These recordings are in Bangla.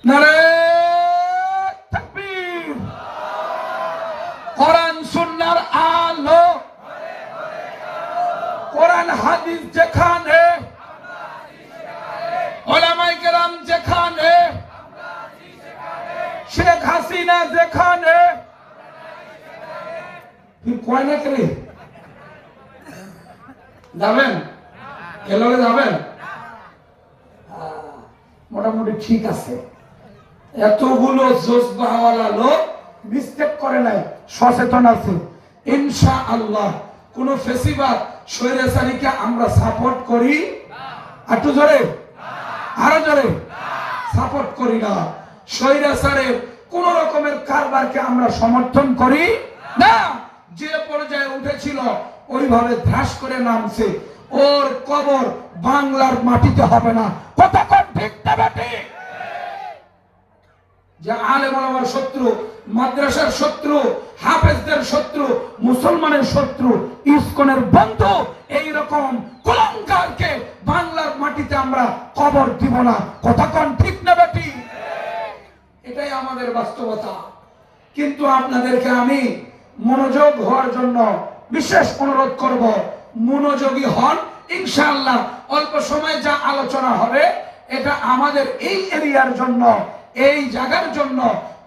নারে তাকবীর। কোরআন সুন্নাহর আলো, কোরআন হাদিস যেখানে, উলামায়ে কেরাম যেখানে, শেখ হাসিনা যেখানে, কি কয় না কে যাবেন? এলাকে যাবেন? মোটামুটি ঠিক আছে। এতগুলো জজবাওয়ালা লোক মিস্টেক করে নাই, সচেতন আছে ইনশাআল্লাহ। কোন ফেসিবাদ স্বৈরাচারীকে আমরা সাপোর্ট করি? একটু জোরে, আরো জোরে। সাপোর্ট করি না। স্বৈরাচারের কোন রকমের কারবারকে আমরা সমর্থন করি না। যে পর্যায়ে উঠেছিল ওইভাবে ধ্রাস করে নামছে। ওর কবর বাংলার মাটিতে হবে না। কথা কোন ঠিক না ঠিক? যে আলেম ওলামার শত্রু, মাদ্রাসার শত্রু, হাফেজদের শত্রু, মুসলমানের শত্রু, ইসকনের বন্ধু, এইরকম কুলাঙ্গারকে বাংলার মাটিতে আমরা কবর দিব না। কথা কোন ঠিক না ঠিক? এটাই আমাদের বাস্তবতা। কিন্তু আপনাদেরকে আমি মনোযোগ হওয়ার জন্য বিশেষ অনুরোধ করব, মনোযোগী হন ইনশাআল্লাহ। অল্প সময় যা আলোচনা হবে এটা আমাদের এই এরিয়ার জন্য, এই জায়গার জন্য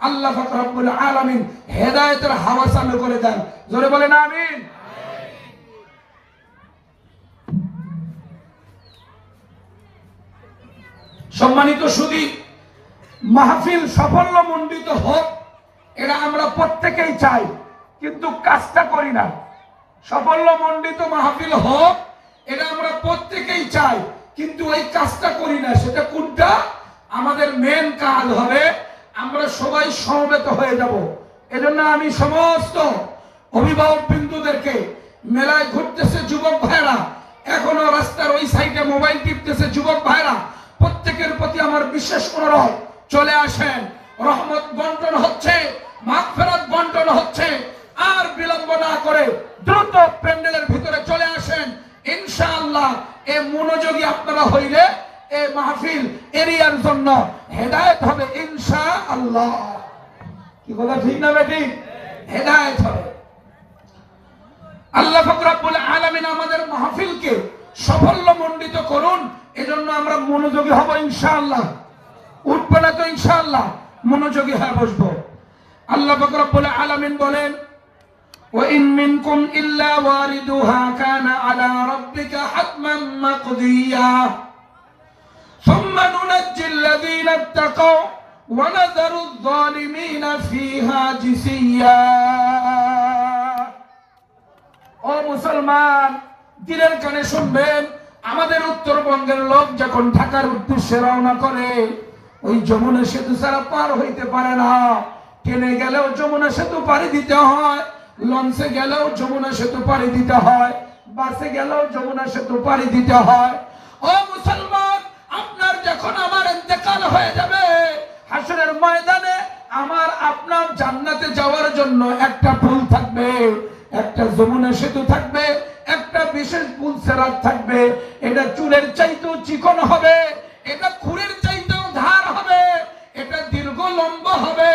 আল্লাহ পাক রব্বুল আলামিন হেদায়েতের হাওয়া চালু করে দেন। জোরে বলেন আমিন। সম্মানিত সুধী, মাহফিল সাফল্যমণ্ডিত হোক এটা আমরা প্রত্যেকেই চাই, কিন্তু কাজটা করি না। সাফল্যমণ্ডিত মাহফিল হোক এটা আমরা প্রত্যেকেই চাই, কিন্তু ওই কাজটা করি না। সেটা কোনটা? আমাদের মেন কাজ হবে আমরা সবাই সমবেত হয়ে যাব। এজন্য আমি সমস্ত অভিভাবক বিন্দুদেরকে, মেলায় ঘুরতেছে যুবক ভাইরা, এখনো রাস্তার ওই সাইডে মোবাইল টিপতেছে যুবক ভাইরা, প্রত্যেকের প্রতি আমার বিশেষ অনুরোধ, চলে আসেন। রহমত বন্টন হচ্ছে, মাগফিরাত বন্টন হচ্ছে। আর বিলম্ব না করে দ্রুত প্যান্ডেলের ভিতরে চলে আসেন ইনশাআল্লাহ। এই মনোযোগী আপনারা হইলে এই মাহফিল এরিয়ার জন্য হেদায়েত হবে ইনশাআল্লাহ। কি কথা ঠিক না বেটি? হেদায়েত হবে। আল্লাহ পাক রব্বুল আলামিন আমাদের মাহফিলকে সাফল্যমণ্ডিত করুন। এজন্য আমরা মনোযোগী হব ইনশাআল্লাহ। উঠবে না তো ইনশাআল্লাহ, মনোযোগী হয়ে বসবো। আল্লাহ পাক রব্বুল আলামিন বলেন, ওয়া ইন মিনকুম ইল্লা ওয়ারিদুহা কানা আলা রাব্বিকা হাতমান মাকদিয়া সুম্মা নুনাজ্জিল লাযীনা ইত্তাকাও ওয়া নাযারুয যালিমিনা ফীহা জিসিয়া। ও মুসলমান, দিনের কানে শুনবেন। আমাদের উত্তরবঙ্গের লোক যখন ঢাকার উদ্দেশ্যে রওনা করে, ওই যমুনা সেতু ছাড়া পার হইতে পারে না। ট্রেনে গেলেও যমুনা সেতু পাড়ি দিতে হয়, লঞ্চে গেলেও যমুনা সেতু পাড়ি দিতে হয়, বাসে গেলেও যমুনা সেতু পাড়ি দিতে হয়। ও মুসলমান, আপনার যখন আমার ইন্তেকাল হয়ে যাবে, হাসরের ময়দানে আমার আপনার জান্নাতে যাওয়ার জন্য একটা পুল থাকবে, একটা যমুনা সেতু থাকবে, একটা বিশেষ পুল সেরাত থাকবে। এটা চুলের চাইতেও চিকন হবে, এটা খুরের চাইতেও ধার হবে, এটা দীর্ঘ লম্বা হবে।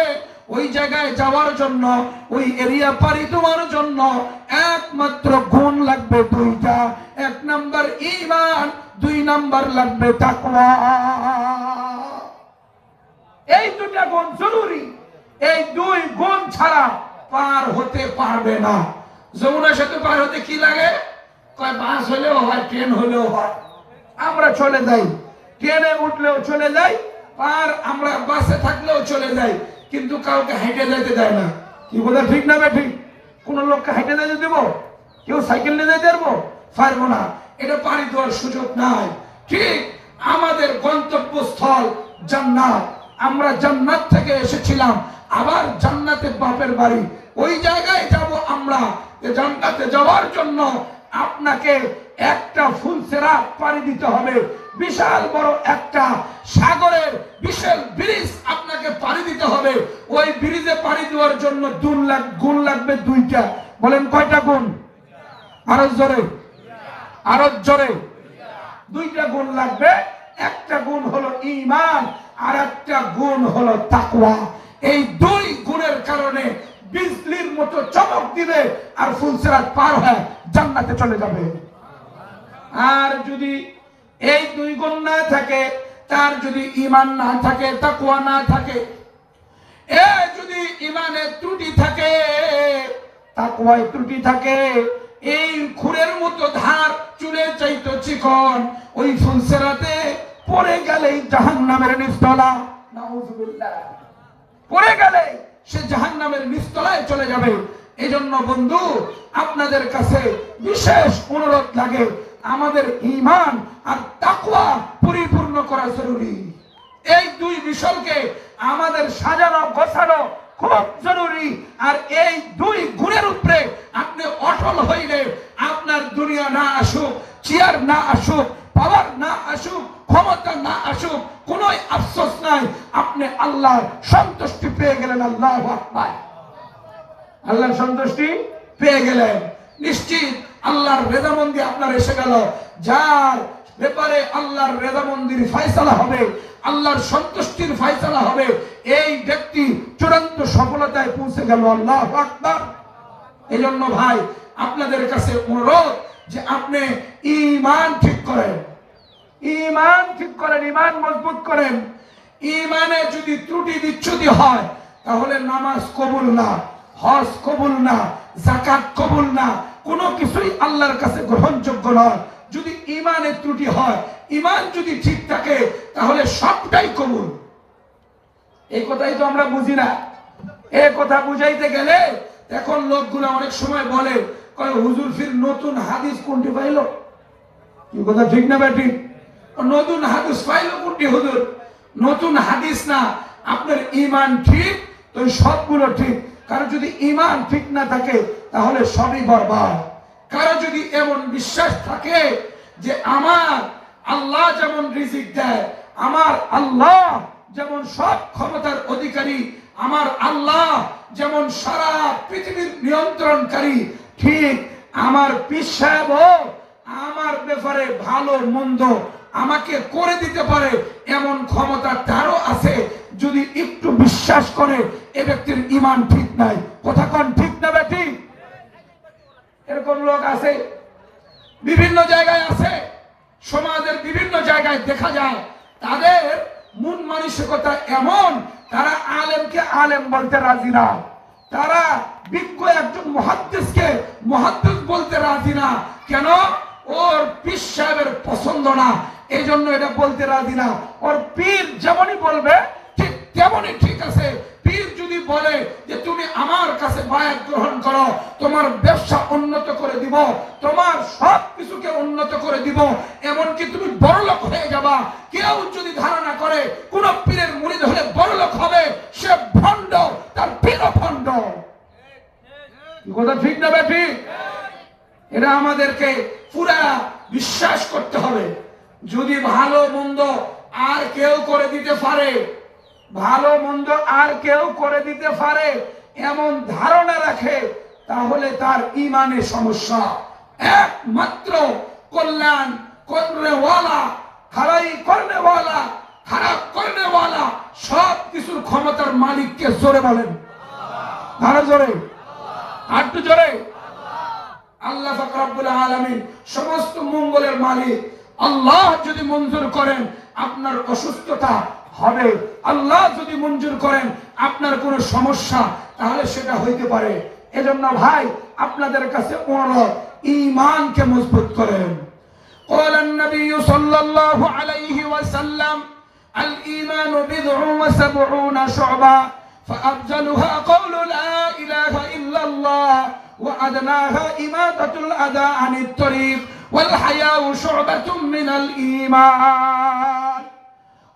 ওই জায়গায় যাওয়ার জন্য, ওই এরিয়া পাড়ি দেওয়ার জন্য একমাত্র গুণ লাগবে দুইটা। এক নাম্বার ঈমান, দুই নাম্বার লাগবে তাকওয়া। এই দুটা গুণ জরুরি। এই দুই গুণ ছাড়া পার হতে পারবে না। যমুনা সেতু পার হতে কি লাগে? কয় বাস হলেও হয়, ট্রেন হলেও হয়। আমরা চলে যাই, ট্রেনে উঠলেও চলে যাই, পার আমরা বাসে থাকলেও চলে যাই, কিন্তু কাউকে হেঁটে যেতে দেয় না। কি বলে ঠিক না বে ঠিক? কোন লোককে হেঁটে যেতে দেব? কেউ সাইকেল নিয়ে যেতে পারবো না। এটা পাড়ি দেওয়ার সুযোগ নাই। ঠিক আমাদের গন্তব্যস্থল জান্নাত। আমরা জান্নাত থেকে এসেছিলাম, আবার জান্নাতে বাপের বাড়ি, ওই জায়গায় যাব আমরা। জান্নাতে যাওয়ার জন্য আপনাকে একটা ফুলসেরাত পাড়ি দিতে হবে। বিশাল বড় একটা সাগরের বিশাল ব্রিজ আপনাকে পাড়ি দিতে হবে। ওই ব্রিজে পাড়ি দেওয়ার জন্য গুণ লাগবে দুইটা। বলেন কয়টা গুণ? আরো জোরে, আরো জোরে। দুইটা গুণ লাগবে। একটা গুণ হলো ঈমান, আর একটা গুণ হলো তাকওয়া। এই দুই গুণের কারণে বিজলির মতো চমক দিবে আর ফুলসিরাত পার হয়ে জান্নাতে চলে যাবে। আর যদি এই দুই গুণ না থাকে, তার যদি ঈমান না থাকে, তাকওয়া না থাকে, যদি ঈমানের ত্রুটি থাকে, তাকওয়ায় ত্রুটি থাকে, এই খুরের মতো ধার চুলের চাইতে চিকন, ওই ফুলসিরাতে পড়ে গেলেই জাহান্নামের নিচতলা, নাউজুবিল্লাহ, পড়ে গেলে সে জাহান্নামের নিচতলায় চলে যাবে। এই জন্য বন্ধু, আপনাদের কাছে বিশেষ অনুরোধ লাগে, আমাদের ঈমান আর তাকওয়া পরিপূর্ণ করা জরুরি। এই দুই বিষয়কে আমাদের সাজানো গোছানো খুব জরুরি। আর এই দুই গুণের উপরে আপনি অটল হইলে আপনার দুনিয়া না আসুক, চেয়ার না আসুক, পাওয়ার না আসুক, ক্ষমতা না আসুক, কোন আফসোস নাই, আপনি আল্লাহর সন্তুষ্টি পেয়ে গেলেন। আল্লাহু আকবার, আল্লাহর সন্তুষ্টি পেয়ে গেলেন। নিশ্চিত আল্লাহর রেজামন্দি আপনার এসে গেল। যার ব্যাপারে আল্লাহর রেজামন্দির ফয়সালা হবে, আল্লাহর সন্তুষ্টির ফয়সালা হবে, এই ব্যক্তি চূড়ান্ত সফলতায় পৌঁছে গেল। আল্লাহু আকবার। এই জন্য ভাই, আপনাদের কাছে অনুরোধ যে আপনি ঈমান ঠিক করেন, ঈমান ঠিক করেন, ঈমান মজবুত করেন। ঈমানে যদি ত্রুটি বিচ্যুতি হয়, তাহলে নামাজ কবুল না, হজ কবুল না, যাকাত কবুল না, কোনো কিছুই আল্লাহর কাছে গ্রহণযোগ্য নয়। যদি ঈমানে ত্রুটি হয়, ঈমান যদি ঠিক থাকে, তাহলে সবটাই কবুল। এই কথাই তো আমরা বুঝি না। এই কথা বুঝাইতে গেলে এখন লোকগুলো অনেক সময় বলে, কয় হুজুর ফির নতুন হাদিস কোনটি পাইলো? কি কথা ঠিক না বেটি? নতুন হাদিস পাইলো কোনটি হুজুর? নতুন হাদিস না, আপনার ঈমান ঠিক তো সবগুলো ঠিক। কারো যদি ঈমান ঠিক না থাকে, তাহলে সবই বরবাদ। কারো যদি এমন বিশ্বাস থাকে যে আমার আল্লাহ যেমন রিজিক দেয়, আমার আল্লাহ যেমন সব ক্ষমতার অধিকারী, আমার আল্লাহ যেমন সারা পৃথিবীর নিয়ন্ত্রণকারী, ঠিক আমার পীর সাহেবও আমার ব্যাপারে ভালো মন্দ আমাকে করে দিতে পারে, এমন ক্ষমতা তারও আছে। যদি একটু বিশ্বাস করে, এ ব্যক্তির ঈমান ঠিক নাই। কথা কোন ঠিক না বেটি? এরকম লোক আছে, বিভিন্ন জায়গায় আছে, সমাজের বিভিন্ন জায়গায় দেখা যায়। তাদের মন মানসিকতা এমন, তারা আলেমকে আলেম বলতে রাজি না, তারা বিজ্ঞ একজন মুহাদ্দিসকে মুহাদ্দিস বলতে রাজি না। কেন? ওর পীর সাহেবের পছন্দ না, এই জন্য এটা বলতে রাজি না। ওর পীর যেমনই বলবে ঠিক তেমনই ঠিক আছে। পীর যদি বলে যে তুমি আমার কাছে বায়াত গ্রহণ করো, তোমার ব্যবসা উন্নত করে দিব, তোমার সব কিছুকে উন্নত করে দিব, এমনকি তুমি বড়লোক হয়ে যাবা, কেউ যদি ধারণা করে কোন পীরের মুরিদ হলে বড়লোক হবে, সে ভণ্ড, তার পীরও ভণ্ড। কথা ঠিক না বেটি? এটা আমাদেরকে পুরা বিশ্বাস করতে হবে। যদি ভালো মন্দ আর কেউ করে দিতে পারে, ভালো মন্দ আর কেউ করে দিতে পারে এমন ধারণা রাখে, তাহলে তার ঈমানের সমস্যা। একমাত্র কল্যাণ করনেওয়ালা, খারাই করনেওয়ালা, খারাপ করনেওয়ালা, সব কিছুর ক্ষমতার মালিককে জোরে বলেন, আরো জোরে, আরেকটু জোরে। আল্লাহ পাক রব্বুল আলামিন সমস্ত মঙ্গলের মালিক। আল্লাহ যদি মঞ্জুর করেন আপনার অসুস্থতা হবে, আল্লাহ যদি মঞ্জুর করেন আপনার কোনো সমস্যা, তাহলে সেটা হইতে পারে। এজন্য ভাই, আপনাদের কাছে অনুরোধ, ঈমানকে মজবুত করেন। قال النبي صلى الله عليه وسلم الإيمان بضع وسبعون شعبة فأفضلها قول لا إله إلا الله وأدناها إماتة الأذى عن الطريق والحياء شعبة من الإيمان।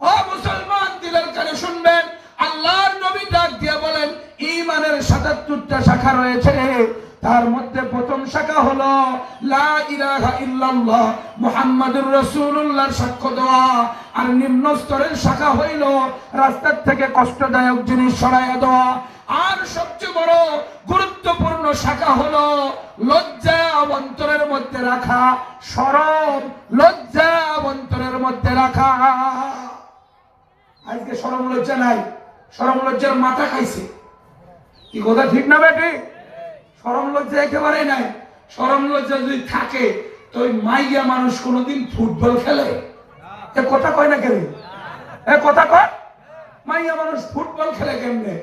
ও মুসলমান, দিলের কানে শুনবেন, আল্লাহর নবী ডাক দিয়ে বলেন, ঈমানের ৭৭টা শাখা রয়েছে, তার মধ্যে প্রথম শাখা হলো লা ইলাহা ইল্লাল্লাহ মুহাম্মাদুর রাসূলুল্লাহর সাক্ষ্য দেওয়া। আর নিম্ন স্তরের শাখা হইল রাস্তার থেকে কষ্টদায়ক জিনিস সরাইয়া দেওয়া। আর সবচেয়ে বড় গুরুত্বপূর্ণ শাখা হলো লজ্জা অন্তরের মধ্যে রাখা, শরম, লজ্জা অন্তরের মধ্যে রাখা। আজকে শরম লজ্জা নাই, শরম লজ্জার মাথা খাইছে। কি কথা ঠিক না বেটি? শরম লজ্জা একেবারেই নাই। শরম লজ্জা যদি থাকে তো ওই মাইয়া মানুষ কোনোদিন ফুটবল খেলে? এ কথা কয় না কেন? এ কথা কয়, মাইয়া মানুষ ফুটবল খেলে কেমনে?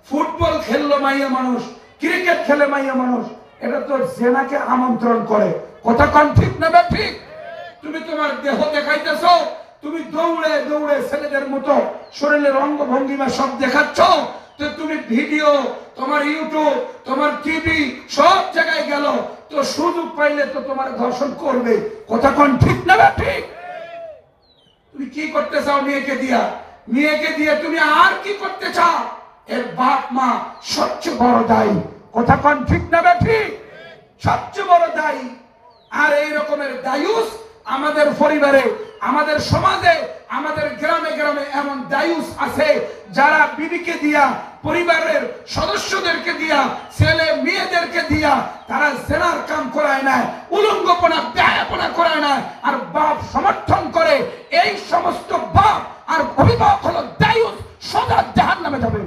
ফুটবল খেললো মাইয়া মানুষ, ক্রিকেট খেলে মাইয়া মানুষ, এটা তো জেনাকে আমন্ত্রণ করে। কথা কন ঠিক না বেটি? তুমি তোমার দেহ দেখাইতেছ, তুমি দৌড়ে দৌড়ে ছেলেদের মতো শরীরের অঙ্গভঙ্গিমা সব দেখাচ্ছ, তো তুমি ভিডিও, তোমার ইউটিউব, তোমার টিভি সব জায়গায় গেল, তো সুযোগ পাইলে তো তোমার ধর্ষণ করবে। কথা কোন ঠিক না ঠিক? তুমি কি করতে চাও মেয়েকে দিয়া? মেয়েকে দিয়ে তুমি আর কি করতে চাও? এর বাপ মা সবচেয়ে বড় দায়ী। কথা কোন ঠিক না ঠিক? সবচেয়ে বড় দায়ী। আর এই রকমের দায়ুস আমাদের পরিবারে, আমাদের সমাজে, আমাদের গ্রামে গ্রামে এমন দায়ুস আছে যারা বিবিকে দিয়া, পরিবারের সদস্যদেরকে দিয়া, ছেলে মেয়েদেরকে দিয়া তারা জেনার কাম করায় না, উলঙ্গপনা ব্যয়াপনা করায় না, আর বাপ সমর্থন করে। এই সমস্ত বাপ আর অভিভাবক হলো দায়ুস, সোজা জাহান্নামে যাবে।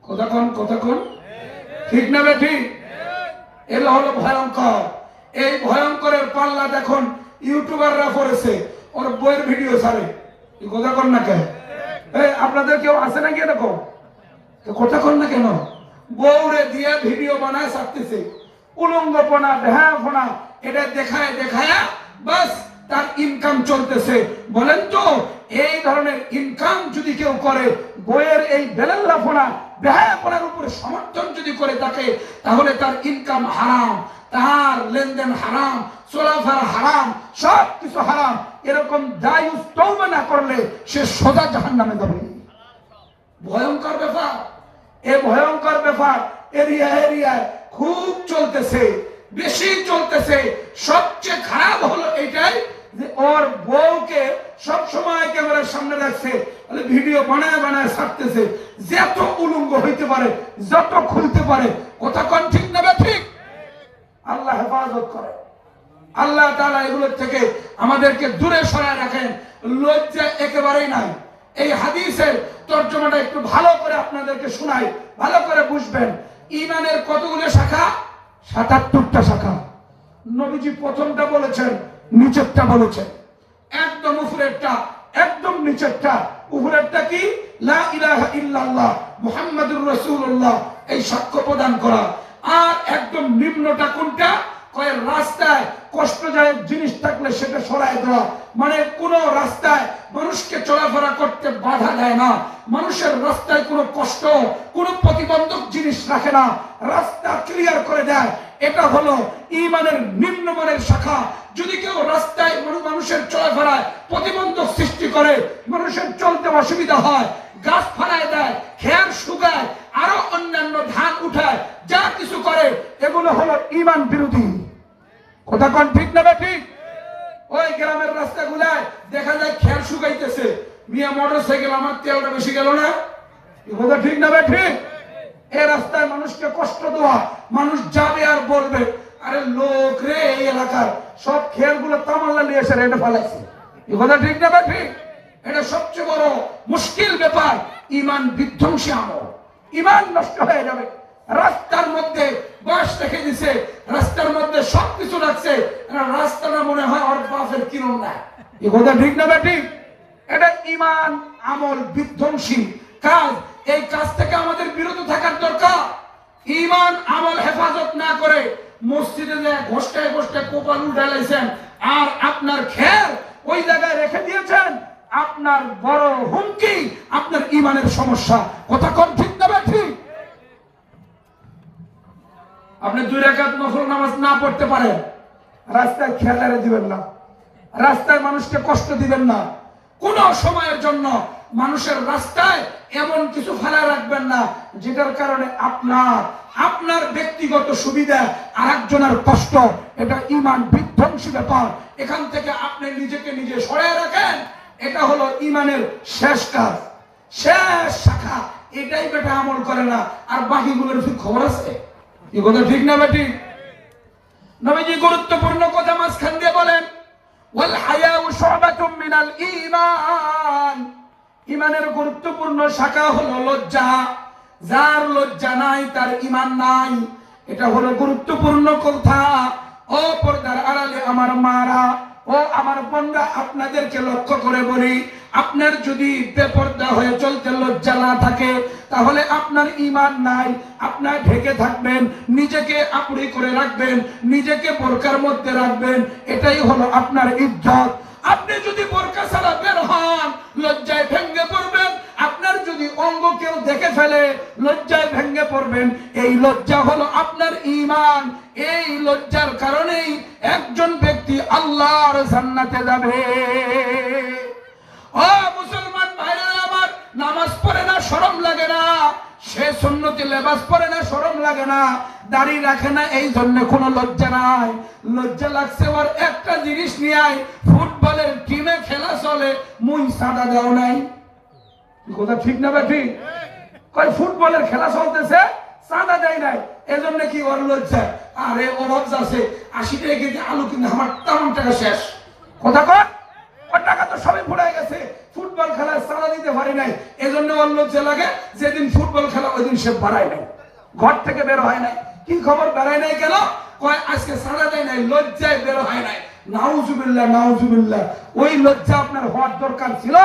কথা কোন ঠিক না ঠিক? এগুলো হলো ভয়ঙ্কর। এই ভয়ঙ্করের পাল্লা দেখুন ইউটিউবাররা পড়েছে, ওর বইয়ের ভিডিও ছাড়ে। কথা কন না কেন? আপনাদের কেউ আছে নাকি এরকম? কথা কন না কেন? বউরে দিয়ে ভিডিও বানায় ছাড়তেছে, উলঙ্গপনা বেহায়াপনা এটা দেখায় দেখায় বাস তার ইনকাম চলতেছে। বলেন তো এই ধরনের ইনকাম যদি কেউ করে, বইয়ের এই বেলাল্লাপনা বেহায়াপনার উপরে সমর্থন যদি করে থাকে, তাহলে তার ইনকাম হারাম, তার লেনদেন হারাম, চলাফেরা হারাম, সব কিছু হারাম। এরকম দায়ুস তওবা না করলে সে সোজা জাহান্নামে যাবে। ভয়ঙ্কর ব্যাপার। এই ভয়ঙ্কর ব্যাপার এরিয়ায় খুব চলতেছে, বেশি চলতেছে। সবচেয়ে খারাপ হলো এটাই যে ওর বউকে সব সময় ক্যামেরার সামনে রাখছে, ভিডিও বানায় বানায় ছাড়তেছে, যত উলঙ্গ হইতে পারে, যত খুলতে পারে। কথা কোন ঠিক না ঠিক? আল্লাহ হেফাজত করে। আল্লাহ তাআলা এগুলোর থেকে আমাদেরকে দূরে সরায় রাখেন। লজ্জা একেবারেই নাই। এই হাদিসের তর্জমাটা একটু ভালো করে আপনাদেরকে শোনাই, ভালো করে বুঝবেন। ঈমানের কতগুলো শাখা? ৭৭টা শাখা। নবীজি প্রথমটা বলেছেন, নিচেরটা বলেছেন। একদম উপরেরটা, একদম নিচেরটা। উপরেরটা কি? লা ইলাহা ইল্লাল্লাহ মুহাম্মাদুর রাসূলুল্লাহ, এই সাক্ষ্য প্রদান করা। আর একদম নিম্নটা কোনটা? কয় রাস্তায় কষ্টদায়ক জিনিস থাকলে সেটা সরায় দেওয়া। মানে কোন রাস্তায় মানুষকে চলাফেরা করতে বাধা দেয় না, মানুষের রাস্তায় কোনো কষ্ট, কোনো প্রতিবন্ধক জিনিস রাখে না, রাস্তা ক্লিয়ার করে দেয়। এটা হলো ঈমানের নিম্নমানের শাখা। যদি কেউ রাস্তায় মানুষের চলাফেরায় প্রতিবন্ধক সৃষ্টি করে, মানুষের চলতে অসুবিধা হয়, গাছ ফালায় দেয়, খেয়ার শুকায়, আরো অন্যান্য ধান উঠায়, যা কিছু করে, এগুলো হলো ঈমান বিরোধী। কথা কোন ঠিক না ঠিক? ওই গ্রামের রাস্তাগুলায় দেখা যায় খেয়ার শুকাইতেছে, মিয়া মোটরসাইকেল, আমার তেলটা বেশি গেল না। কথা ঠিক না ঠিক? এই রাস্তায় মানুষকে কষ্ট দেওয়া, মানুষ যাবে আর বলবে, আরে লোক রে এই এলাকার সব খেয়ারগুলো তামাল্লা নিয়ে এসে রেটে ফেলাইছে। কথা ঠিক না ঠিক? এটা সবচেয়ে বড় মুশকিল ব্যাপার। ঈমান বিধ্বংসী আমল, ঈমান নষ্ট হয়ে যাবে। রাস্তার মধ্যে বাস রেখে দিছে, রাস্তার মধ্যে সবকিছু রাখছে, রাস্তাটা মনে হয় ওর বাপের কিরণ না। এই কথা ঠিক না ঠিক? এটা ঈমান আমল বিধ্বংসী কাজ। এই কাজ থেকে আমাদের বিরত থাকার দরকার। ঈমান আমল হেফাজত না করে মসজিদে যায় ঘষটায় ঘষটায় কোপাল উঠাইছেন, আর আপনার খের ওই জায়গায় রেখে দিয়েছেন, আপনার বড় হুমকি, আপনার ঈমানের সমস্যা। কথা কোন ঠিক না ঠিক? আপনি 2 রাকাত নফল নামাজ না পড়তে পারেন, রাস্তায় খেয়ালে দিবেন না, রাস্তায় মানুষকে কষ্ট দিবেন না। কোন সময়ের জন্য মানুষের রাস্তায় এমন কিছু ফেলা রাখবেন না যেটার কারণে আপনার ব্যক্তিগত সুবিধা আরেকজনের কষ্ট। এটা ঈমান বিধ্বংসী ব্যাপার। এখান থেকে আপনি নিজেকে নিজে সরিয়ে রাখেন। এটা হলো ঈমানের শেষ কাজ, শেষ শাখা। এটাই বেটা আমল করে না, আর বাকিগুলোর কি খবর আছে? এই কথা ঠিক না বেটি? নবীজি গুরুত্বপূর্ণ কথা মাঝখান দিয়ে বলেন, ওয়াল হায়াউ শুবাতুম মিনাল ঈমান। ইমানের গুরুত্বপূর্ণ শাখা হলো লজ্জা। যার লজ্জা নাই তার ইমান নাই, এটা হলো গুরুত্বপূর্ণ কথা। ও পর্দার আড়ালে আমার মারা, ও আমার বোনরা, আপনাদেরকে লক্ষ্য করে বলি, আপনার যদি বেপর্দা হয়ে চলতে লজ্জা না থাকে তাহলে আপনার ইমান নাই। আপনার ঢেকে থাকবেন, নিজেকে আপড়ি করে রাখবেন, নিজেকে বোরকার মধ্যে রাখবেন, এটাই হলো আপনার ইজ্জত। আপনি যদি বোরকা ছাড়া বের হন লজ্জায় ভেঙে পড়বেন। আপনার যদি অঙ্গ কেউ দেখে ফেলে লজ্জায় ভেঙে পড়বেন। এই লজ্জা হলো আপনার ঈমান। এই লজ্জার কারণেই একজন ব্যক্তি আল্লাহর জান্নাতে যাবে। ও মুসলমান ভাইরা আমার, নামাজ পড়ে না শরম লাগে না, সে সুন্নতি লেবাস পরে না শরম লাগে না, দাড়ি রাখে না, এই জন্য কোনো লজ্জা নাই। লজ্জা লাগছে ওর একটা জিনিস নিয়ে, ফুটবলের টিমে খেলা চলে, মুই সাদা দাও নাই। কথা ঠিক না বেঠি? কই ফুটবলের খেলা চলতেছে, সাদা দেয় নাই, এজন্য কি ওর লজ্জা? আরে অভাব আছে, 80 টাকা কেজি আলু কিনে আমার তেমন টাকা শেষ। কথা কর, ওর টাকা তো সবই ফুরাই গেছে, ফুটবল খেলায় সাদা দিতে পারি নাই, এজন্য ওর লজ্জা লাগে। যেদিন ফুটবল খেলা ওই দিন সে বাড়ায় নাই, ঘর থেকে বের হয় নাই। কি খবর বেড়ায় নাই কেন? কয় আজকে সাদা দেয় নাই, লজ্জায় বের হয় নাই। নাউজুবিল্লাহ, নাউজুবিল্লাহ। ওই লজ্জা আপনার হওয়ার দরকার ছিল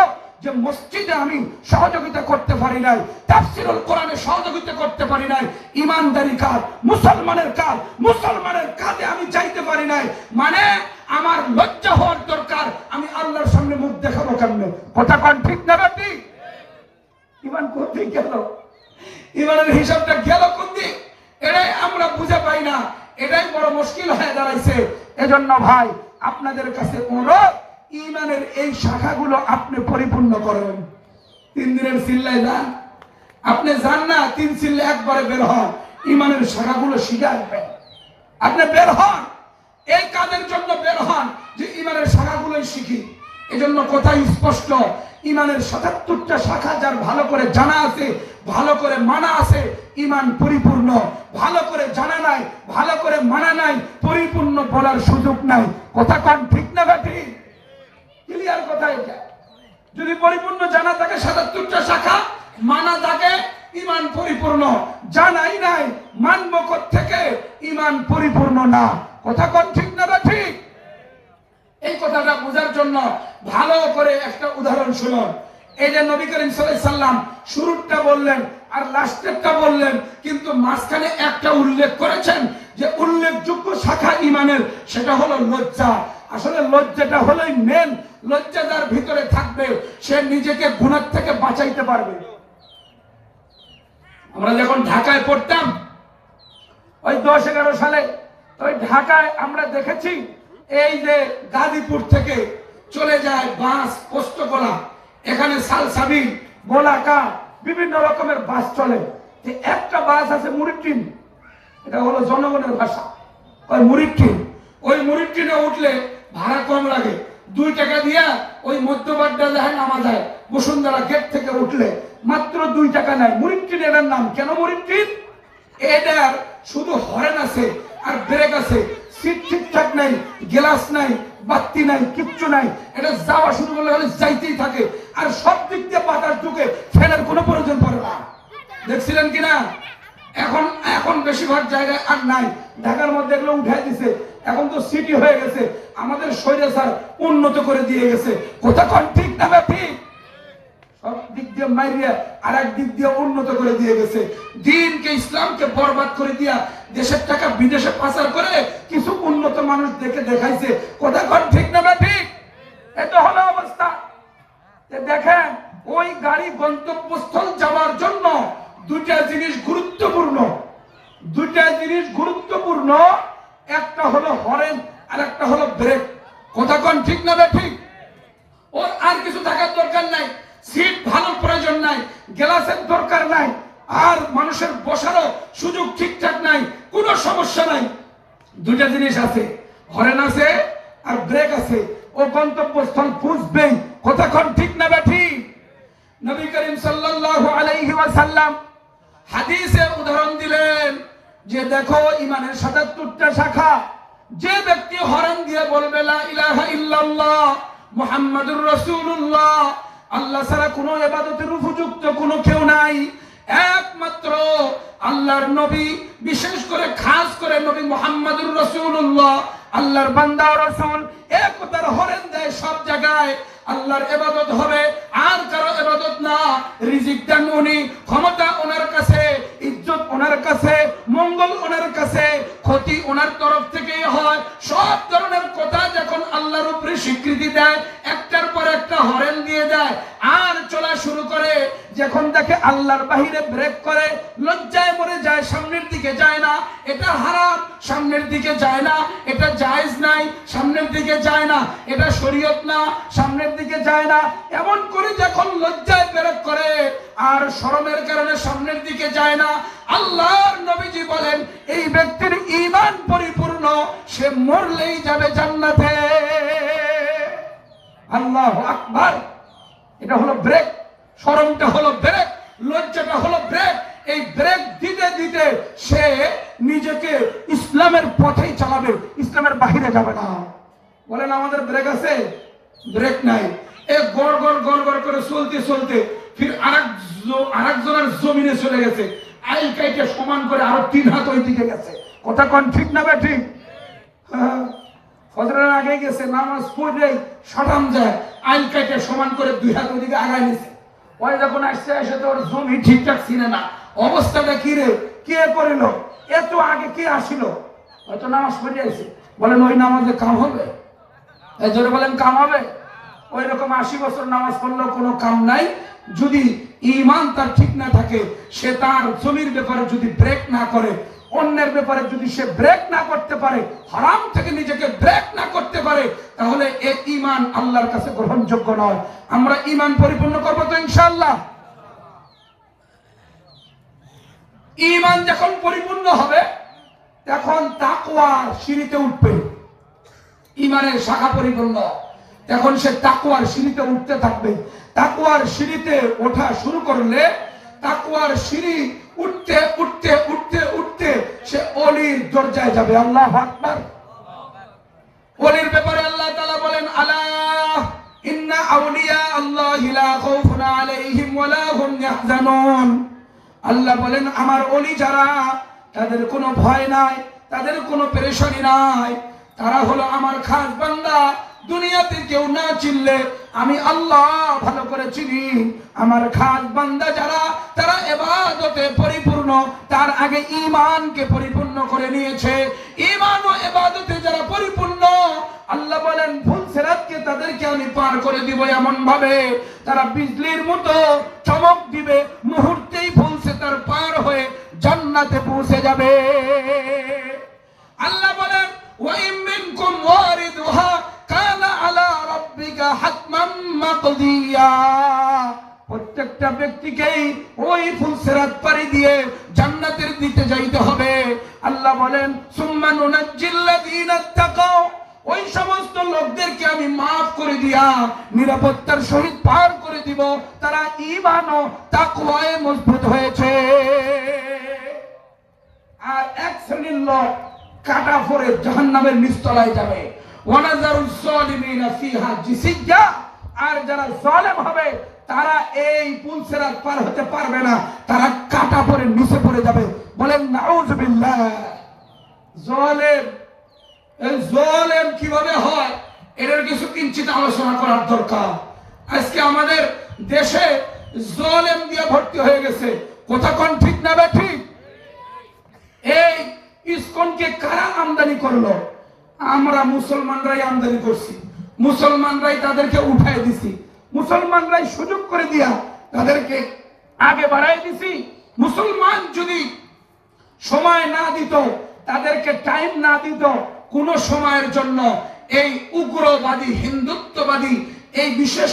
যে মসজিদে আমি সহযোগিতা করতে পারি নাই, তাফসীরুল কোরআনে সহযোগিতা করতে পারি নাই। ইমানদারি কাজ, মুসলমানের কাজ, মুসলমানের কাজে আমি যাইতে পারি নাই, মানে আমার লজ্জা হওয়ার দরকার। আমি আল্লাহর সামনে মুখ দেখাবো কেমনে? কথা কোন ঠিক না বেটি? ইমান কোথায় গেল? ইমানের হিসাবটা গেল কোন দিক? এটাই আমরা বুঝে পাই না, এটাই বড় মুশকিল হয়ে দাঁড়াইছে। এজন্য ভাই আপনাদের কাছে অনুরোধ, ইমানের এই শাখাগুলো আপনি পরিপূর্ণ করেন। 3 দিনের চিল্লায় যান, আপনি যান না, 3 চিল্লে একবারে বের হন, ইমানের শাখাগুলো শিখে আসবেন। আপনি বের হন, এই কাজের জন্য বের হন যে ইমানের শাখাগুলোই শিখি। এজন্য কথাই স্পষ্ট, ইমানের ৭৭টা শাখা যার ভালো করে জানা আছে, ভালো করে মানা আছে, ইমান পরিপূর্ণ। ভালো করে জানা নাই, ভালো করে মানা নাই, পরিপূর্ণ বলার সুযোগ নাই। কথা কোন ঠিক না বেঠি? ক্লিয়ার কথা এটা। যদি পরিপূর্ণ জানা থাকে ৭৭টা শাখা, মানা থাকে, ইমান পরিপূর্ণ। জানাই নাই, মানব থেকে ইমান পরিপূর্ণ না। কথা কোন ঠিক না বেঠি? এই কথাটা বোঝার জন্য ভালো করে একটা উদাহরণ শুনুন। এই যে নবী করিম সাল্লাল্লাহু আলাইহি সাল্লাম শুরুটা বললেন আর লাস্টেরটা বললেন, কিন্তু মাঝখানে একটা উল্লেখ করেছেন যে উল্লেখযোগ্য শাখা ইমানের, সেটা হলো লজ্জা। আসলে লজ্জাটা হলোই মেন। লজ্জা যার ভিতরে থাকবে সে নিজেকে গুনাহ থেকে বাঁচাইতে পারবে। আমরা যখন ঢাকায় পড়তাম ওই 10-11 সালে, ওই ঢাকায় আমরা দেখেছি এই যে গাজীপুর থেকে চলে যায় বাস পোস্তগোলা, এখানে সালসাবিল, বোলাকা, বিভিন্ন রকমের বাস চলে। একটা বাস আছে মুরিদ ট্রেন, এটা হলো জনগণের ভাষা, ওই মুরিদ ট্রেন। ওই মুরিদ ট্রেনে উঠলে ভাড়া কম লাগে, 2 টাকা দিয়া ওই মধ্যবাড্ডা যায়, নামা যায়। বসুন্ধরা গেট থেকে উঠলে মাত্র 2 টাকা নেয়। মুরিদ ট্রেন এটার নাম। কেন মুরিদ ট্রেন? এটার শুধু হরেন আছে আর ব্রেক আছে, সিট ঠিকঠাক নাই, গ্লাস নাই, বাতি নাই, কিচ্ছু নাই। এটা যাওয়া শুরু করলে হলে যাইতেই থাকে, আর সব দিক দিয়ে বাতাস ঢুকে, ফ্যানের কোনো প্রয়োজন পড়ে না। দেখছিলেন কিনা? এখন এখন বেশিরভাগ জায়গায় আর নাই। ঢাকার মধ্যে এগুলো উঠাই দিছে, এখন তো সিটি হয়ে গেছে। আমাদের শরীরে স্যার উন্নত করে দিয়ে গেছে। কথা কোন ঠিক না ঠিক? সব দিক দিয়ে মাইরিয়া আর এক দিক দিয়ে উন্নত করে দিয়ে গেছে। দিনকে, ইসলামকে বরবাদ করে দিয়া দেশের টাকা বিদেশে পাচার করে কিছু উন্নত মানুষ দেখে দেখাইছে। কথা কোন ঠিক না ঠিক? এটা হলো অবস্থা। দেখেন, ওই গাড়ি গন্তব্যস্থল যাওয়ার জন্য 2টা জিনিস গুরুত্বপূর্ণ। 2টা জিনিস গুরুত্বপূর্ণ, একটা হলো হরেন আর একটা হলো ব্রেক। কথা কোন ঠিক না ঠিক? ওর আর কিছু থাকার দরকার নাই, সিট ভালো প্রয়োজন নাই, গ্লাসের দরকার নাই, আর মানুষের বসারও সুযোগ ঠিকঠাক নাই, কোনো সমস্যা নাই। 2টা জিনিস আছে, হরেন আছে আর ব্রেক আছে। ও গন্তব্যস্থল পৌঁছবেই। কথা কোন ঠিক না ঠিক? নবী করিম সাল্লাল্লাহু আলাইহি ওয়াসাল্লাম হাদিসে উদাহরণ দিলেন যে দেখো ইমানের ৭৭টা শাখা। যে ব্যক্তি হরেন দিয়ে বলবে লা ইলাহা ইল্লাল্লাহ মুহাম্মাদুর রাসূলুল্লাহ, আল্লাহ ছাড়া কোনো ইবাদতের উপযুক্ত কোনো কেউ নাই, একমাত্র আল্লাহর নবী, বিশেষ করে খাস করে নবী মুহাম্মদুর রাসূলুল্লাহ, আল্লাহর বান্দা ও রাসূল। একতার হরেন দেয় সব জায়গায়, আল্লাহর ইবাদত হবে আর কারো ইবাদত না। রিজিক দেন উনি, ক্ষমতা ওনার কাছে, ইজ্জত ওনার কাছে, মঙ্গল ওনার কাছে, ক্ষতি ওনার তরফ থেকেই হয়। সব ধরনের কথা যখন আল্লাহর উপরে স্বীকৃতি দেয়, একটার পর একটা হরেন দিয়ে দেয় আর চলা শুরু করে, যখন দেখে আল্লাহর বাহিরে ব্রেক করে, লজ্জায় মরে যায়, সামনের দিকে যায় না, এটা হারাম, সামনের দিকে যায় না, এটা জায়েজ নাই, সামনের দিকে যায় না, এটা শরীয়ত না, সামনের দিকে যায় না, এমন করে যখন লজ্জায় ব্রেক করে আর শরমের কারণে সামনের দিকে যায় না, আল্লাহর নবীজি বলেন এই ব্যক্তির ঈমান পরিপূর্ণ, সে মরলেই যাবে জান্নাতে। আল্লাহু আকবার। এটা হলো ব্রেক, শরমটা হলো ব্রেক, লজ্জাটা হলো ব্রেক। এই ব্রেক দিতে দিতে সে নিজেকে ইসলামের পথেই চালাবে, ইসলামের বাহিরে যাবে না। বলেন আমাদের ব্রেক আছে? ব্রেক নাই। এক গড় গড় গড় গড় করে চলতে চলতে ফির আরেকজনের জমিনে চলে গেছে, আইল কাইটে সমান করে আরো 3 হাত ওই দিকে গেছে। কথা কোন ঠিক না বে ঠিক? ফজরের আগে গেছে, নামাজ পড়ে শটান যায়, আইল কাইটে সমান করে 2 হাত ওইদিকে আগায় নিছে। ওই যখন আসছে এসে তো ওর জমি ঠিকঠাক চিনে না, অবস্থাটা কি রে, কে করিল, এত আগে কে আসিল, হয়তো নামাজ পড়ে আছে। বলেন ওই নামাজে কাম হবে? এই জোরে বলেন কাম হবে? ওই রকম 80 বছর নামাজ পড়লেও কোনো কাম নাই। যদি ঈমান তার ঠিক না থাকে, সে তার জমির ব্যাপারে যদি ব্রেক না করে, অন্যের ব্যাপারে যদি সে ব্রেক না করতে পারে, হারাম থেকে নিজেকে ব্রেক না করতে পারে, তাহলে এই ঈমান আল্লাহর কাছে গ্রহণযোগ্য নয়। আমরা ঈমান পরিপূর্ণ করব তো ইনশাআল্লাহ। ঈমান যখন পরিপূর্ণ হবে, তখন তাকওয়ার সিঁড়িতে উঠবে। ঈমানের শাখা পরিপূর্ণ, তখন সে তাকওয়ার সিঁড়িতে উঠতে থাকবে। তাকওয়ার সিঁড়িতে ওঠা শুরু করলে, তাকওয়ার সিঁড়ি উঠতে উঠতে উঠতে উঠতে সে ওলির দরজায় যাবে। আল্লাহু আকবার। ওলির ব্যাপারে আল্লাহ তাআলা বলেন, আলা ইন্না আউলিয়া আল্লাহি লা খাউফুন আলাইহিম ওয়া লা হুম ইয়াহজানুন। আল্লাহ বলেন আমার ওলি যারা, তাদের কোনো ভয় নাই, তাদের কোনো পেরেশানি নাই, তারা হলো আমার খাস বান্দা। দুনিয়াতে কেউ না চিনলে আমি আল্লাহ ভালো করে চিনি। আমার খাস বান্দা যারা, তারা ইবাদতে পরিপূর্ণ, তার আগে ঈমানকে পরিপূর্ণ করে নিয়েছে। ঈমান ও ইবাদতে যারা পরিপূর্ণ, আল্লাহ বলেন ফুলসিরাতকে তাদেরকে আমি পার করে দিব এমন ভাবে, তারা বিজলির মতো চমক দিবে, মুহূর্তেই ফুলসিরাত পার হয়ে জান্নাতে পৌঁছে যাবে। আল্লাহ বলেন ওয়া ইম মিনকুম ওয়ারিদুহা কানা আলা রাব্বিকা হাতমান মাকদিয়া। প্রত্যেকটা ব্যক্তিকেই ওই ফুলসিরাত পাড়ি দিয়ে জান্নাতের দিকে যাইতে হবে। আল্লাহ বলেন সুম্মা নুনাজ্জিল্লাযীনা তাকাও, ওই সমস্ত লোকদেরকে আমি মাফ করে দিয়া নিরাপত্তার সহিত পার করে দিব, তারা ঈমান ও তাকওয়ায় মজবুত হয়েছে। আর এক শ্রেণীর লোক কাটা পড়ে জাহান্নামের নিচতলায় যাবে। ওয়ানাজারুজ জালিমিনা ফিহা জিসিয়া। আর যারা জালেম হবে, তারা এই ফুলসিরাত পার হতে পারবে না, তারা কাটা পড়ে নিচে পড়ে যাবে। বলেন নাউযুবিল্লাহ। জালেম, এই জালেম কিভাবে হয়, এর কিছু কিঞ্চিত আলোচনা করার দরকার। আজকে আমাদের দেশে জালেম দিয়ে ভর্তি হয়ে গেছে। কথা কোন ঠিক না বে ঠিক? এই ইসকনকে কারা আমদানি করলো? আমরা মুসলমানরাই আমদানি করছি, মুসলমানরাই তাদেরকে উঠাই দিছি, মুসলমানরাই সুযোগ করে দিয়া তাদেরকে আগে বাড়াই দিছি। মুসলমান যদি সময় না দিত, তাদেরকে টাইম না দিত, কোন সময়ের জন্য এই উগ্রবাদী হিন্দুত্ববাদী এই বিশেষ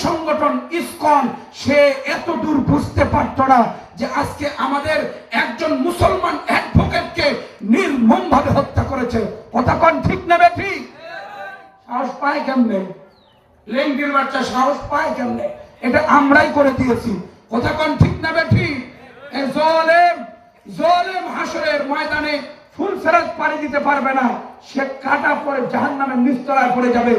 সংগঠন ইসকন, সে এত দূর বুঝতে পারত না যে আজকে আমাদের একজন মুসলমান অ্যাডভোকেটকে নির্মমভাবে হত্যা করেছে। কথা কোন ঠিক না ঠিক? সাহস পায় কেমনে? লেঙ্গির বাচ্চা সাহস পায় কেমনে? এটা আমরাই করে দিয়েছি। কথা কোন ঠিক না ঠিক? এই জালেম হাসরের ময়দানে ফুলসিরাত পাড়ি দিতে পারবে না, সে কাটা পড়ে জাহান্নামের নিচতলায় পড়ে যাবে।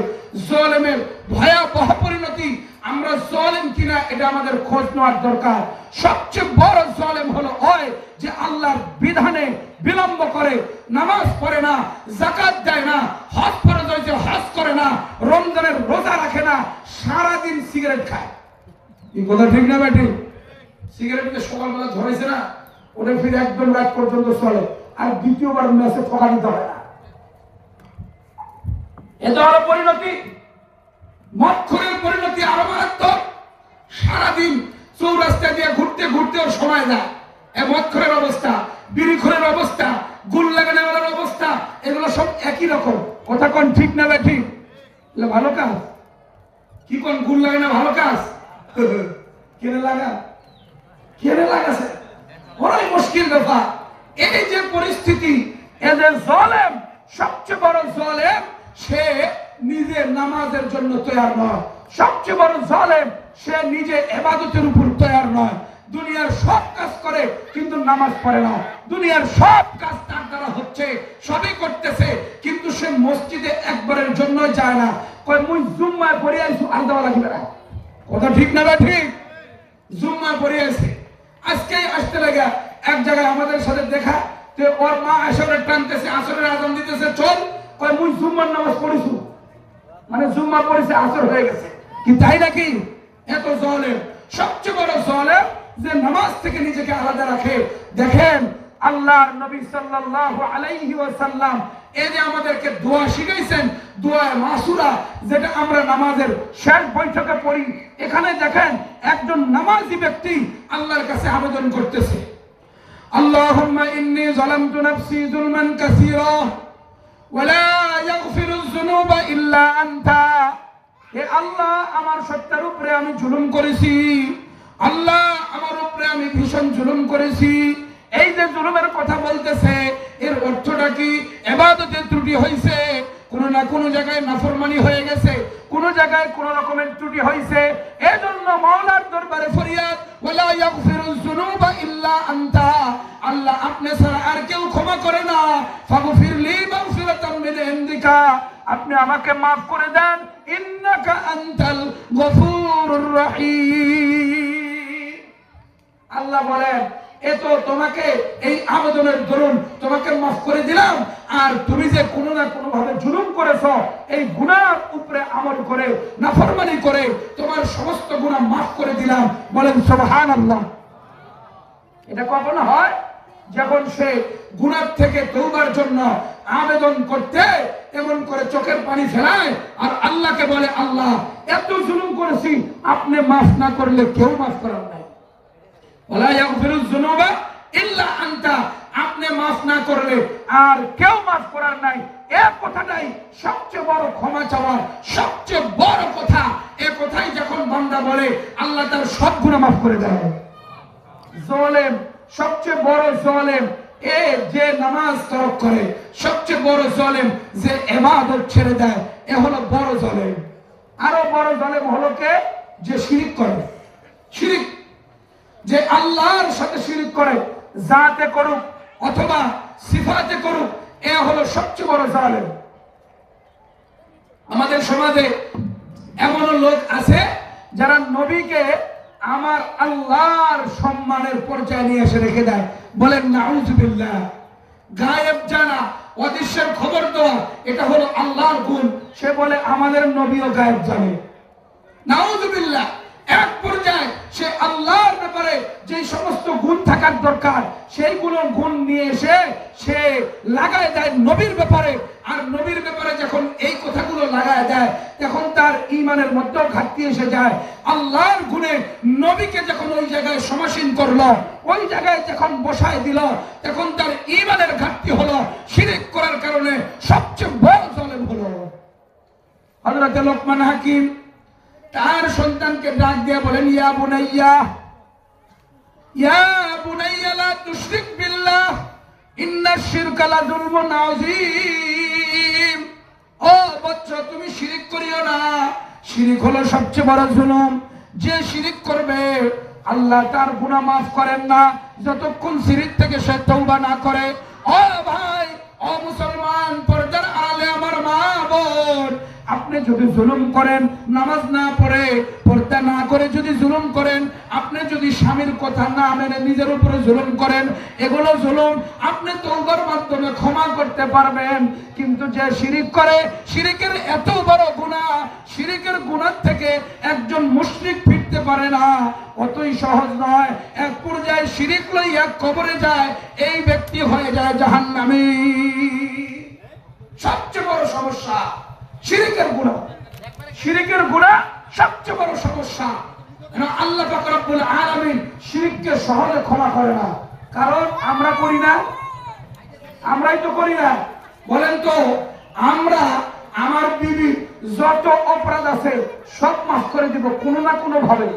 জালেমের ভয়াবহ পরিণতি আমরা জালেম কিনা এটা আমাদের খোঁজ নেওয়ার দরকার। সবচেয়ে বড় জালেম হলো ওই যে আল্লাহর বিধানে বিলম্ব করে, নামাজ পড়ে না, যাকাত দেয় না, হজ ফরজ হয়েছে হজ করে না, রমজানের রোজা রাখে না, সারাদিন সিগারেট খায়। এই কথা ঠিক না বেটি? সিগারেটকে সকালবেলা ধরেছে না, ওটা ফিরে একদম রাত পর্যন্ত চলে, আর দ্বিতীয়বার ম্যাচে ঠকা দিতে হয় না। এত হলো পরিণতি। মদখোরের পরিণতি আরো মারাত্মক। সারাদিন চৌরাস্তা দিয়ে ঘুরতে ঘুরতেও সময় দেয়। এ মদখোরের অবস্থা, বিড়িখোরের অবস্থা, গুল লাগানোর অবস্থা, এগুলো সব একই রকম। কথা কোন ঠিক না বেঠি? ভালো কাজ কি কোন? গুল লাগানো ভালো কাজ? কেনে লাগা, কেনে লাগাছে? বড়ই মুশকিল ব্যাপার। এই যে পরিস্থিতি, এদের জালেম, সবচেয়ে বড় জালেম সে নিজে নামাজের জন্য তৈরি নয়। সবচেয়ে বড় জালেম সে নিজে ইবাদতের উপর তৈরি নয়। দুনিয়ার সব কাজ করে কিন্তু নামাজ পড়ে না। দুনিয়ার সব কাজ তার দ্বারা হচ্ছে, সবই করতেছে, কিন্তু সে মসজিদে একবারের জন্য যায় না। কয় মুই জুম্মায় পড়ে আইছি, আর দেওয়া লাগবে না। কথা ঠিক না বা ঠিক? জুম্মায় পড়ে আছে, আজকেই আসতে লাগে এক জায়গায় আমাদের সাথে দেখা, তো ওর মা আসরের টানতেছে, আসরের আজান দিতেছে, চল। কয় মুই জুম্মার নামাজ পড়িছু, মানে জুম্মা পড়েছে, আসর হয়ে গেছে। কি তাই নাকি? এত জালেম। সবচেয়ে বড় জালেম যে নামাজ থেকে নিজেকে আলাদা রাখে। দেখেন আল্লাহর নবী সাল্লাল্লাহু আলাইহি ওয়াসাল্লাম এই যে আমাদেরকে দোয়া শিখাইছেন, দোয়া মাসুরা, যেটা আমরা নামাজের শেষ বৈঠকে পড়ি। এখানে দেখেন একজন নামাজি ব্যক্তি আল্লাহর কাছে আবেদন করতেছে, আল্লাহুম্মা ইন্নী যালামতু নাফসি যুলমান কাসীরা ওয়া লা ইয়াগফিরুয যুনুবা ইল্লা আনতা। হে আল্লাহ, আমার সত্তার উপরে আমি জুলুম করেছি। আল্লাহ, আমার উপরে আমি ভীষণ জুলুম করেছি। এই যে জুলুমের কথা বলতেছে, এর অর্থটা কি? ইবাদতের ত্রুটি হয়েছে, কোন না কোন জায়গায় নাফরমানি হয়ে গেছে, কোন জায়গায় কোন রকমের ত্রুটি হয়েছে। এজন্য মাওলার দরবারে ফরিয়াদ, ওয়ালা ইয়াগফিরুয যুনুবা ইল্লা আনতা। আল্লাহ, আপনি ছাড়া আর কেউ ক্ষমা করে না। ফাগফিরলি মাগফিরাতাম মিন ইনদিকা, আপনি আমাকে মাফ করে দেন। ইন্নাকা আনতাল গফুরুর রহিম। আল্লাহ বলেন, এ তো তোমাকে এই আবেদনের দরুন তোমাকে মাফ করে দিলাম, আর তুমি যে কোনো না কোনো ভাবে জুলুম করেছো, এই গুনার উপরে আমল করে, নাফরমানি করে তোমার সমস্ত গুনাহ মাফ করে দিলাম। বলেন সুবহানাল্লাহ। এটা কখন হয়? যখন সে গুনাহ থেকে তওবার জন্য আবেদন করতে এমন করে চোখের পানি ফেলায় আর আল্লাহকে বলে, আল্লাহ, এত জুলুম করেছি, আপনি মাফ না করলে কেউ মাফ করার নাই। ওয়ালা ইয়াগফিরুয যুনুবা ইল্লা আনতা, আপনি মাফ না করলে আর কেউ মাফ করার নাই। এই কথাটাই সবচেয়ে বড় ক্ষমা চাওয়ার সবচেয়ে বড় কথা। এই কথাই যখন বান্দা বলে, আল্লাহ তার সব গুনাহ মাফ করে দেয়। জালেম, সবচেয়ে বড় জালেম এ যে নামাজ তরক করে, সবচেয়ে বড় জালেম যে ইবাদত ছেড়ে দেয়, এ হলো বড় জালেম। আরো বড় জালেম হলো কে? যে শিরিক করে। শিরিক, যে আল্লাহর সাথে শিরিক করে, জাতে করুক অথবা সিফাতে করুক, এ হলো সবচেয়ে বড় জালেম। আমাদের সমাজে এমন লোক আছে যারা নবীকে আমার আল্লাহর সম্মানের পর্যায়ে নিয়ে এসে রেখে দেয়। বলেন নাউজুবিল্লাহ। গায়েব জানা, অদৃশ্যের খবর দেওয়া, এটা হলো আল্লাহর গুণ। সে বলে আমাদের নবীও গায়েব জানে। নাউজুবিল্লাহ। এক পর্যায়ে সে আল্লাহর ব্যাপারে যে সমস্ত গুণ থাকার দরকার, সেইগুলো গুণ নিয়ে এসে সে লাগায় দেয় নবীর ব্যাপারে। আর নবীর ব্যাপারে যখন এই কথাগুলো লাগায় দেয়, তখন তার ঈমানের মধ্যেও ঘাটতি এসে যায়। আল্লাহর গুণে নবীকে যখন ওই জায়গায় সমাসীন করলো, ওই জায়গায় যখন বসায় দিল, তখন তার ঈমানের ঘাটতি হলো। শিরক করার কারণে সবচেয়ে বড় জালেম হলো। হযরত লোকমান হাকিম তার সন্তানকে ডাক দিয়ে বলেন, ইয়া বুনাইয়া, ইয়া বুনাইয়া লা তুশরিক বিল্লাহ, ইন্নাশ শিরকা লাযুলমুন আযীম। ও বাচ্চা, তুমি শিরিক করিও না। শিরিক হলো সবচেয়ে বড় জুলুম। যে শিরিক করবে, আল্লাহ তার গুনাহ মাফ করেন না যতক্ষণ শিরিক থেকে সে তওবা না করে। ও ভাই, ও মুসলমান, পর্দার আলে আমার মা বোন, আপনি যদি জুলুম করেন, নামাজ না পড়ে, পর্দা না করে যদি জুলুম করেন, আপনি যদি স্বামীর কথা না মেনে নিজের উপরে জুলুম করেন, এগুলো জুলুম আপনি তওবার মাধ্যমে ক্ষমা করতে পারবেন। কিন্তু যে শিরিক করে, শিরিকের এত বড় গুনাহ, শিরিকের গুনাহ থেকে একজন মুশরিক ফিরতে পারে না, অতই সহজ নয়। এক পর্যায়ে শিরিক লইয়া কবরে যায়, এই ব্যক্তি হয়ে যায় জাহান্নামী। সবচেয়ে বড় সমস্যা শিরিকের গুনাহ। শিরিকের গুনাহ সবচেয়ে বড় সমস্যা। আল্লাহ পাক রব্বুল আলামিন শিরিককে সহজে ক্ষমা করে না। কারণ আমরা করি না, আমরাই তো করি না। বলেন তো, আমরা আমার বিবি যত অপরাধ আছে সব মাফ করে দিব কোনো না কোনো ভাবে।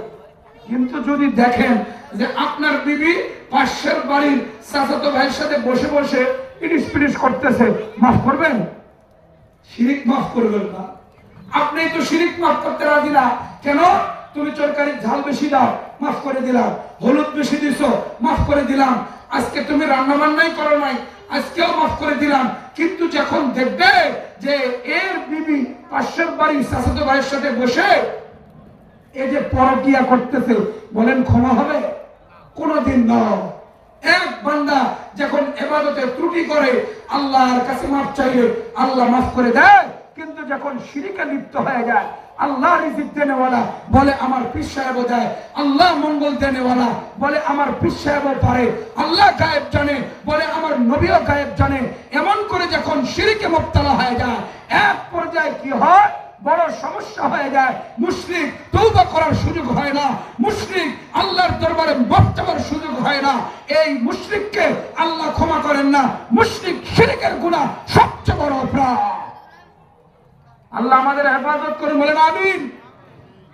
কিন্তু যদি দেখেন যে আপনার বিবি পাশের বাড়ির চাচাতো ভাইয়ের সাথে বসে বসে ইটিস পিটিস করতেছে, মাফ করবেন? শিরিক মাফ করবেন না। আপনি তো শিরিক মাফ করতে রাজি না। কেন? তুমি তরকারির ঝাল বেশি দাও, মাফ করে দিলাম। হলুদ বেশি দিছো, মাফ করে দিলাম। আজকে তুমি রান্না বান্নাই করো নাই, আজকেও মাফ করে দিলাম। কিন্তু যখন দেখবে যে এর বিবি পাশের বাড়ির চাচাতো ভাইয়ের সাথে বসে এই যে পরকিয়া করতেছে, বলেন ক্ষমা হবে? কোনদিন নয়। এক বান্দা যখন ইবাদতে ত্রুটি করে আল্লাহর কাছে মাফ চাইলে আল্লাহ মাফ করে দেয়। কিন্তু যখন শিরিকে লিপ্ত হয়ে যায়, আল্লাহ রিজিক দেনেওয়ালা বলে আমার পীর সাহেব দেয়, আল্লাহ মঙ্গল দেনেওয়ালা বলে আমার পীর সাহেব পারে, আল্লাহ গায়েব জানে বলে আমার নবীও গায়েব জানে, এমন করে যখন শিরিকে মুবতালা হয়ে যায়, এক পর্যায়ে কি হয়? বড় সমস্যা হয়ে যায়। মুশরিক তওবা করার সুযোগ হয় না, মুশরিক আল্লাহর দরবারে মাফ চাওয়ার সুযোগ হয় না। এই মুশরিককে আল্লাহ ক্ষমা করেন না। মুশরিক শিরকের গুনাহ সবচেয়ে বড় অপরাধ। আল্লাহ আমাদের হেফাজত করুন, বলেন আমিন।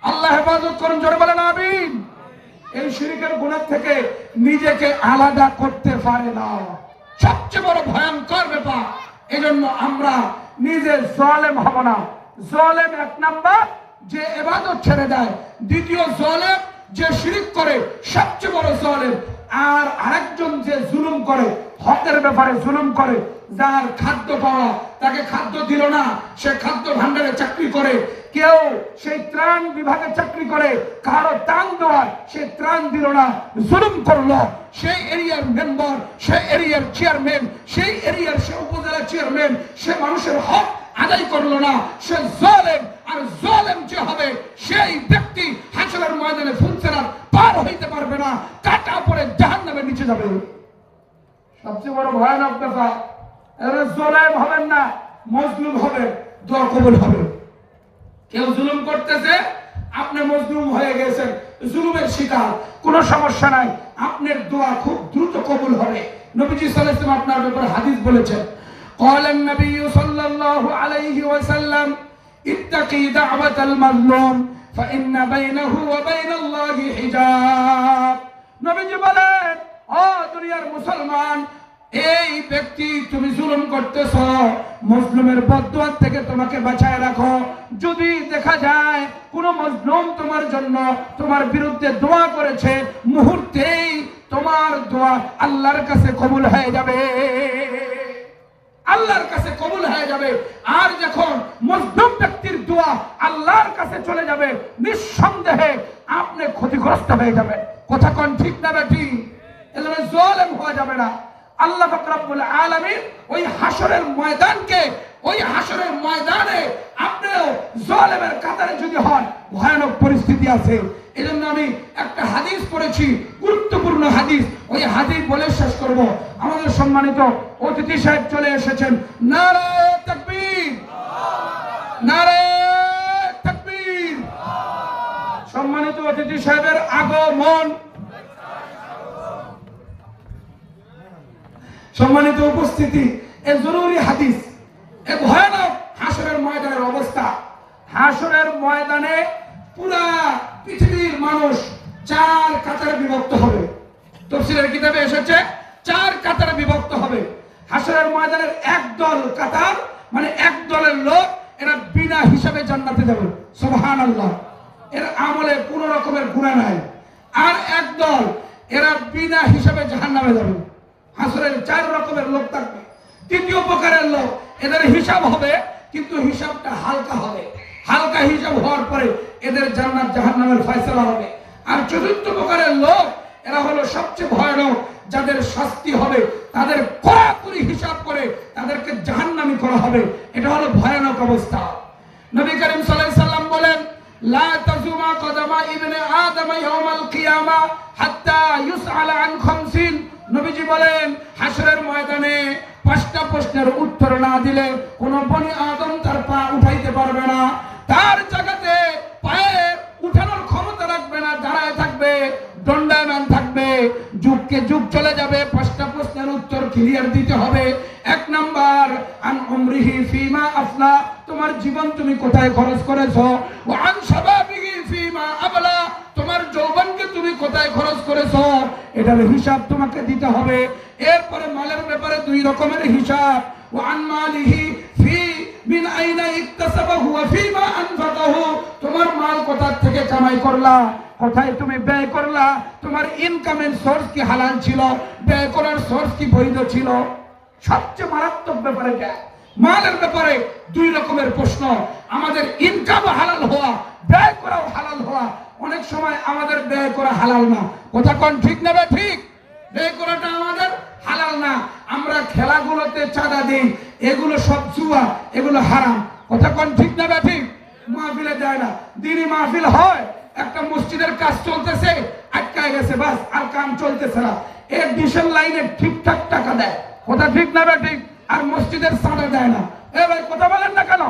আল্লাহ হেফাজত করুন, জোরে বলেন আমিন। এই শিরকের গুনাহ থেকে নিজেকে আলাদা করতে পারে না, সবচেয়ে বড় ভয়ঙ্কর ব্যাপার। এজন্য আমরা নিজে জালেম হব না। জালেম এক নাম্বার, যে ইবাদত ছেড়ে দেয়। দ্বিতীয় জালেম, যে শিরিক করে, সবচেয়ে বড় জালেম। আর আরেকজন যে জুলুম করে, হকের ব্যাপারে জুলুম করে। যার খাদ্য পাওয়া, তাকে খাদ্য দিল না, সে খাদ্য ভান্ডারে চাকরি করে। কেউ সেই ত্রাণ বিভাগে চাকরি করে, কারো ত্রাণ দেওয়ার, সে ত্রাণ দিল না, জুলুম করলো। সেই এরিয়ার মেম্বার, সেই এরিয়ার চেয়ারম্যান, সেই এরিয়ার সে উপজেলা চেয়ারম্যান, সে মানুষের হক আদায় করলো না, সে জালেম। আর জালেম যে হবে, সেই ব্যক্তি হাসরের ময়দানে ফুলসিরাত পার হইতে পারবে না, কাটা পড়ে জাহান্নামের নিচে যাবে। সবচেয়ে বড় ভয়ানক ব্যাপার। জালেম হবেন না, মজলুম হবে, দোয়া কবুল হবে। কেউ জুলুম করতেছে, আপনি মজলুম হয়ে গেছেন, জুলুমের শিকার, কোনো সমস্যা নাই, আপনার দোয়া খুব দ্রুত কবুল হবে। নবীজি সাল্লাল্লাহু আলাইহি ওয়াসাল্লাম আপনার ব্যাপারে হাদিস বলেছেন, قال النبي صلى الله عليه وسلم اتقي دعوة المظلوم فإن بينه وبين الله حجاب। নবীজি বলেন, ও দুনিয়ার মুসলমান, এই ব্যক্তি তুমি জুলুম করতেছ, মজলুমের বদদুয়া থেকে তোমাকে বাঁচায় রাখো। যদি দেখা যায় কোন মজলুম তোমার জন্য, তোমার বিরুদ্ধে দোয়া করেছে, মুহূর্তেই তোমার দোয়া আল্লাহর কাছে কবুল হয়ে যাবে, আল্লাহর কাছে কবুল হয়ে যাবে। আর যখন মজলুম ব্যক্তির দোয়া আল্লাহর কাছে চলে যাবে, নিঃসন্দেহে আপনি ক্ষতিগ্রস্ত হয়ে যাবেন। কথা কোন ঠিক না বেটি? এজন্য জালেম হওয়া যাবে না। আল্লাহ পাক রব্বুল আলামিন ওই হাসরের ময়দানকে, ওই হাসরের ময়দানে আপনিও জালেমের কাতারে যদি হন, ভয়ানক পরিস্থিতি আছে। এজন্য আমি একটা হাদিস পড়েছি, গুরুত্বপূর্ণ হাদিস, ওই হাদিস বলে শেষ করব। আমাদের সম্মানিত অতিথি সাহেব চলে এসেছেন। নারে তাকবীর, নারে তাকবীর। সম্মানিত অতিথি সাহেবের আগমন, সম্মানিত উপস্থিতি, এ জরুরি হাদিস, এ ভয়ানক হাসরের ময়দানের অবস্থা। হাসরের ময়দানে পুরা পৃথিবীর মানুষ চার কাতারে বিভক্ত হবে। তাফসীরের কিতাবে এসেছে 4 কাতারে বিভক্ত হবে। হাসরের ময়দানের একদল কাতার, মানে এক দলের লোক, এরা বিনা হিসাবে জান্নাতে যাবে, সুবহানাল্লাহ, এর আমলে কোনো রকমের গুনাহ নাই। আর একদল, এরা বিনা হিসাবে জাহান্নামে যাবে। হাসরের 4 রকমের লোক থাকবে। তৃতীয় প্রকারের লোক, এদের হিসাব হবে কিন্তু হিসাবটা হালকা হবে। হালকা হিসাব হওয়ার পরে এদের জান্নাত জাহান্নামের ফয়সালা হবে। আর চতুর্থ প্রকারের লোক এরা হলো সবচেয়ে ভয়ানক, যাদের শাস্তি হবে তাদের কড়াকড়ি হিসাব করে তাদেরকে জাহান্নামী করা হবে। এটা হলো ভয়ানক অবস্থা। নবী করিম সাল্লাল্লাহু আলাইহি সাল্লাম বলেন, লা তাজুমা কদমা ইবনে আদম ইয়াউমাল কিয়ামা হাত্তা ইউসআলা আন খামসিন। নবীজি বলেন, হাসরের ময়দানে 5টা প্রশ্নের উত্তর না দিলে কোন বনি আদম তার পা উঠাইতে পারবে না। তার জায়গাতে পায়ে উঠানোর ক্ষমতা রাখবে না, দাঁড়ায় থাকবে, দণ্ডায়মান থাকবে, যুগকে যুগ চলে যাবে। 5টা প্রশ্নের উত্তর ক্লিয়ার দিতে হবে। 1 নাম্বার, আন উমরিহি ফিমা আফনা, তোমার জীবন তুমি কোথায় খরচ করেছো? ওয়া আন শাবাবিহি ফিমা আবলা, তোমার যৌবনকে তুমি কোথায় খরচ করেছো? এটার হিসাব তোমাকে দিতে হবে। এরপরে মালের ব্যাপারে 2 রকমের হিসাব। ওয়া আন মালিহি ফি মিন আইনা ইকতাসাবাহু ওয়া ফিমা আনফাকাহু, তোমার মাল কোথা থেকে কামাই করলা, কোথায় তুমি ব্যয় করলা, তোমার ইনকামের সোর্স কি হালাল ছিল, ব্যয় করার সোর্স কি বৈধ ছিল। সবচেয়ে মারাত্মক ব্যাপার এটা। মালের ব্যাপারে 2 রকমের প্রশ্ন। আমাদের ইনকাম হালাল হওয়া, ব্যয় করাও হালাল হওয়া। অনেক সময় আমাদের ব্যয় করা হালাল না, কথা কোন ঠিক না? ঠিক, ব্যয় করাটা আমাদের হালাল না। আমরা খেলাগুলোতে চাঁদা দিই, এগুলো সব জুয়া, এগুলো হারাম, কথা কোন ঠিক না? ঠিক, মাহফিলে যায় না, দিনই মাহফিল হয়, একটা মসজিদের কাজ চলতেছে, আটকায় গেছে, বাস আর কাম চলতেছে না, এর ডিসেল লাইনে ঠিকঠাক টাকা দেয়, কথা ঠিক না? ঠিক, আর মসজিদের চাঁদা দেয় না। এ ভাই কথা বলেন না কেন?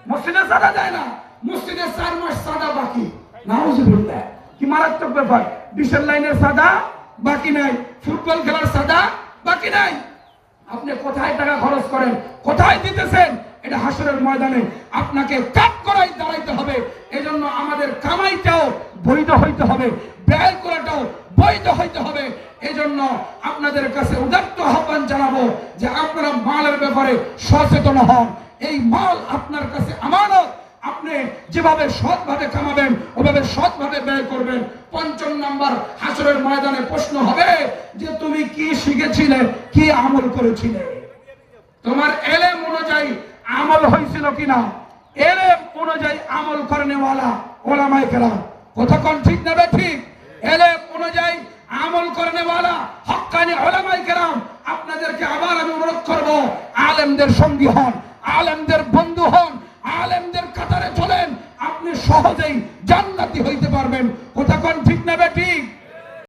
মসজিদের চাঁদা দেয় না, মসজিদের 4 মাস চাঁদা বাকি। নাউজুবিল্লাহ, কি মারাত্মক ব্যাপার। ডিসেল লাইনের চাঁদা বাকি নাই, ফুটবল খেলার চাঁদা বাকি নাই। আপনি কোথায় টাকা খরচ করেন, কোথায় দিতেছেন, এটা হাসরের ময়দানে আপনাকে কাপ করাই দাঁড়াইতে হবে। এজন্য আমাদের কামাইটাও বৈধ হইতে হবে, ব্যয় করাটাও বৈধ হইতে হবে। এজন্য আপনাদের কাছে উদাত্ত আহ্বান জানাবো যে আপনারা মালের ব্যাপারে সচেতন হন। এই মাল আপনার কাছে আমানত, আপনি যেভাবে সৎভাবে কামাবেন ওভাবে সৎভাবে ব্যয় করবেন। 5 নাম্বার, হাসরের ময়দানে প্রশ্ন হবে যে তুমি কি শিখেছিলে, কি আমল করেছিলে, তোমার এলেম অনুযায়ী আমল হয়েছিল কিনা। এলেম অনুযায়ী আমল করেনেওয়ালা ওলামায়ে কেরাম, কথা কোন ঠিক না? ঠিক, এলেম অনুযায়ী আমল করেনেওয়ালা হক্কানি ওলামায়ে কেরাম। আপনাদেরকে আবার আমি অনুরোধ করব, আলেমদের সঙ্গী হন, আলেমদের বন্ধু হন, আলেমদের কাতারে চলেন, আপনি সহজেই জান্নাতি হইতে